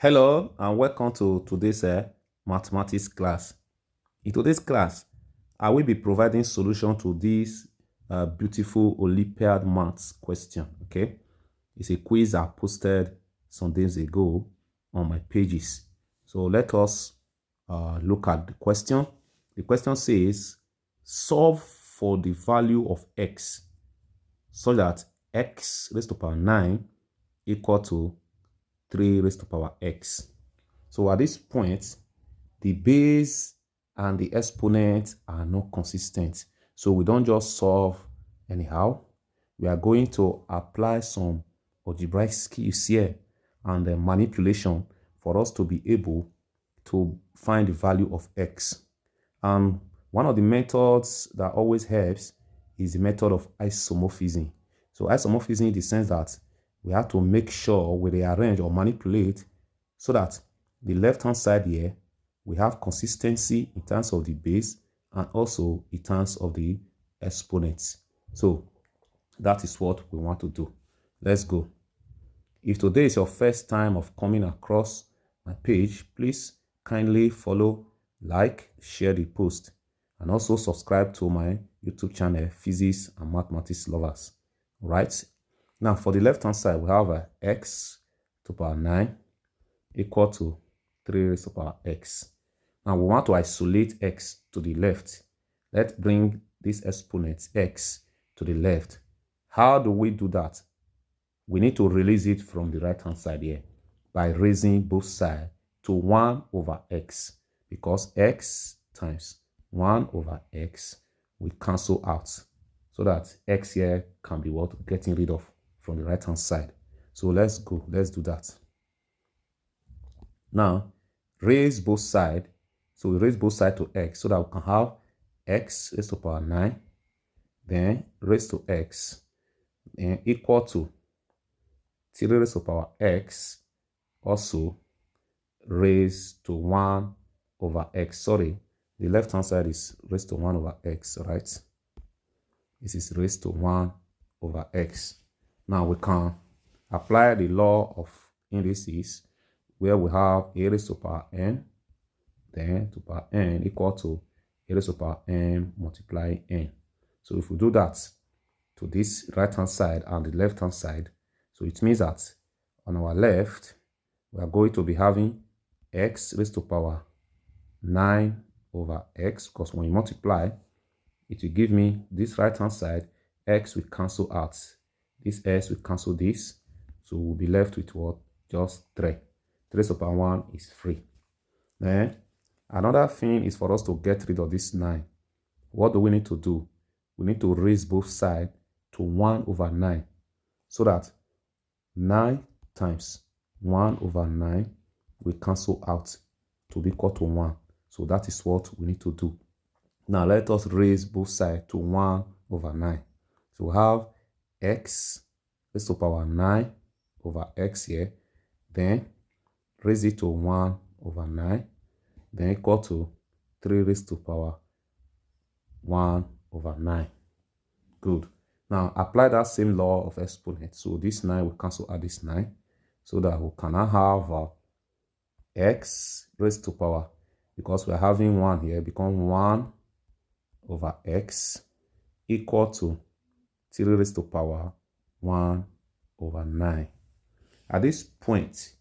Hello and welcome to today's mathematics class. In today's class, I will be providing solution to this beautiful Olympiad maths question. Okay, it's a quiz I posted some days ago on my pages. So let us look at the question. The question says, solve for the value of x so that x raised to power 9 equal to 3 raised to power x. So at this point, the base and the exponent are not consistent. So we don't just solve anyhow. We are going to apply some algebraic skills here and manipulation for us to be able to find the value of x. And one of the methods that always helps is the method of isomorphism. So isomorphism in the sense that we have to make sure we rearrange or manipulate so that the left-hand side here, we have consistency in terms of the base and also in terms of the exponents. So that is what we want to do. Let's go. If today is your first time of coming across my page, please kindly follow, like, share the post, and also subscribe to my YouTube channel, Physics and Mathematics Lovers. Right? Now, for the left-hand side, we have x to the power 9 equal to 3 raised to the power x. Now, we want to isolate x to the left. Let's bring this exponent x to the left. How do we do that? We need to release it from the right-hand side here by raising both sides to 1 over x, because x times 1 over x will cancel out so that x here can be what? Getting rid of from the right-hand side. So let's go. Let's do that. Now, raise both sides. So we raise both sides to x so that we can have x raised to the power 9, then raised to x, and equal to 3 raised to the power x, also raised to 1 over x. Sorry, the left-hand side is raised to 1 over x, right? This is raised to 1 over x. Now we can apply the law of indices where we have a raised to the power n, then to power n equal to a raised to the power n multiply n. So if we do that to this right-hand side and the left-hand side, so it means that on our left, we are going to be having x raised to the power 9 over x, because when you multiply, it will give me this right-hand side, x will cancel out. This s will cancel this, so we'll be left with what? Just 3. 3 raised to the power 1 is 3. Then another thing is for us to get rid of this 9. What do we need to do? We need to raise both sides to 1 over 9 so that 9 times 1 over 9 will cancel out to be equal to 1. So that is what we need to do. Now let us raise both sides to 1 over 9. So we have x raised to the power 9 over x here. Then raise it to 1 over 9. Then equal to 3 raised to the power 1 over 9. Good. Now apply that same law of exponent. So this 9 will cancel out this 9, so that we can now have x raised to the power, because we are having 1 here, become 1 over x equal to 3 raised to the power 1 over 9. At this point,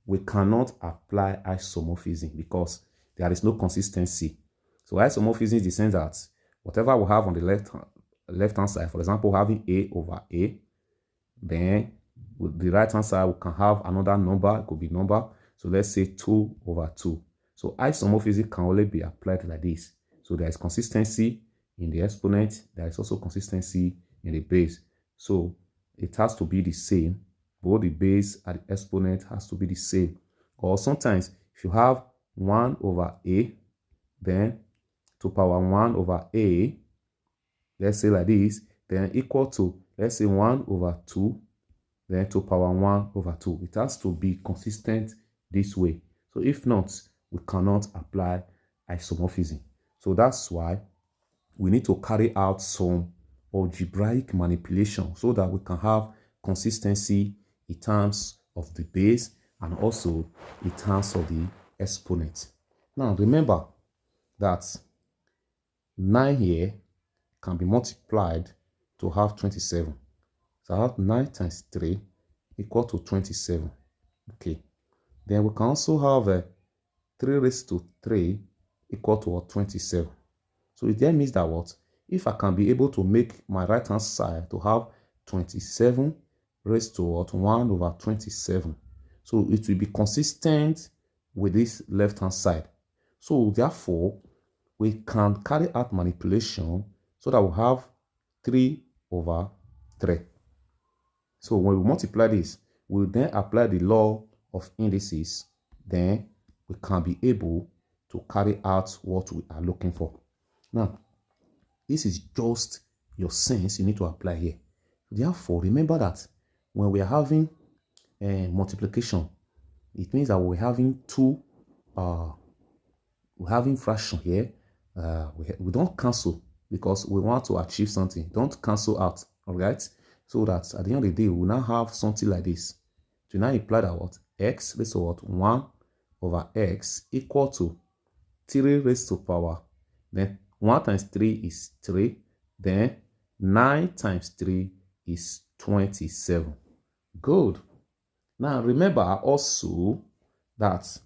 we cannot apply isomorphism because there is no consistency. So isomorphism is the sense that whatever we have on the left-hand side, for example, having a over a, then with the right-hand side, we can have another number. It could be number. So let's say 2 over 2. So isomorphism can only be applied like this. So there is consistency in the exponent. There is also consistency in the base. So it has to be the same. Both the base and the exponent has to be the same. Or sometimes if you have 1 over a, then to power 1 over a, let's say like this, then equal to, let's say 1 over 2, then to power 1 over 2. It has to be consistent this way. So if not, we cannot apply isomorphism. So that's why we need to carry out some algebraic manipulation so that we can have consistency in terms of the base and also in terms of the exponent. Now remember that 9 here can be multiplied to have 27. So I have 9 times 3 equal to 27. Okay. Then we can also have 3 raised to 3 equal to what? 27. So it then means that what? If I can be able to make my right hand side to have 27 raised to what? 1 over 27. So it will be consistent with this left hand side. So therefore, we can carry out manipulation so that we have 3 over 3. So when we multiply this, we'll then apply the law of indices. Then we can be able to carry out what we are looking for. Now, this is just your sense you need to apply here. Therefore, remember that when we are having multiplication, it means that we're having we're having fraction here. We don't cancel because we want to achieve something. Don't cancel out, all right? So that at the end of the day, we now have something like this. To now imply that what? X raised to what? 1 over x equal to 3 raised to power. Then 1 times 3 is 3. Then 9 times 3 is 27. Good. Now remember also that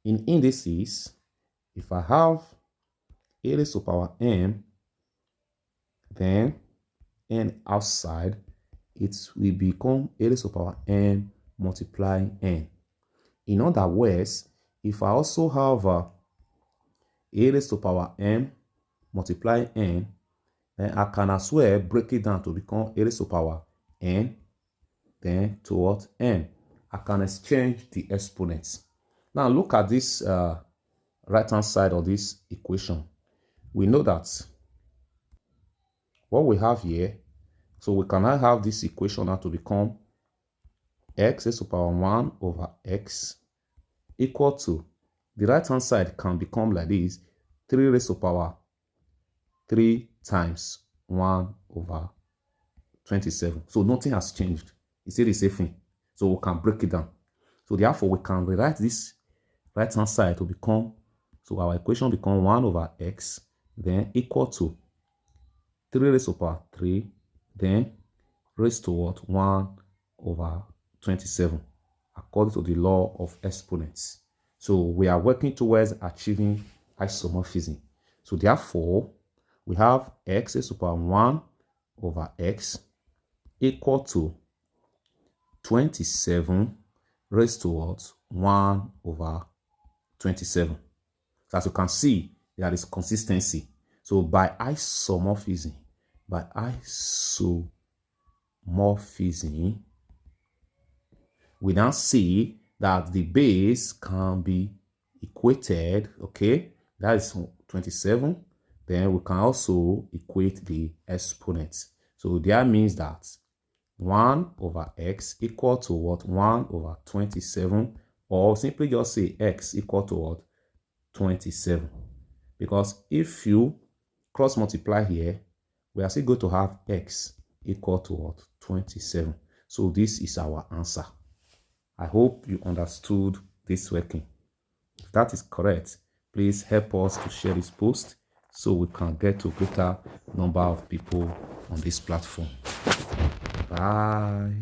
in indices, if I have a raised to power m, then n outside, it will become a raised to power m multiplying n. In other words, if I also have a raised to power m multiplying n, then I can as well break it down to become a raised to power n, then to what? N. I can exchange the exponents. Now look at this right hand side of this equation. We know that what we have here, so we can now have this equation now to become x raised to power 1 over x equal to, the right hand side can become like this, 3 raised to power 3 times 1 over 27. So nothing has changed. It's still the same thing. So we can break it down. So therefore, we can rewrite this right hand side to become, so our equation become 1 over x, then equal to 3 raised to power 3, then raised to what? 1 over 27, according to the law of exponents. So we are working towards achieving isomorphism. So therefore, we have x raised to power 1 over x equal to 27 raised to what? 1 over 27. So as you can see, there is consistency. So by isomorphism, we now see that the base can be equated, okay? That is 27. Then we can also equate the exponents. So that means that 1 over x equal to what? 1 over 27, or simply just say x equal to what? 27. Because if you cross multiply here, we are still going to have x equal to what? 27. So this is our answer. I hope you understood this working. If that is correct, please help us to share this post so we can get to a greater number of people on this platform. Bye.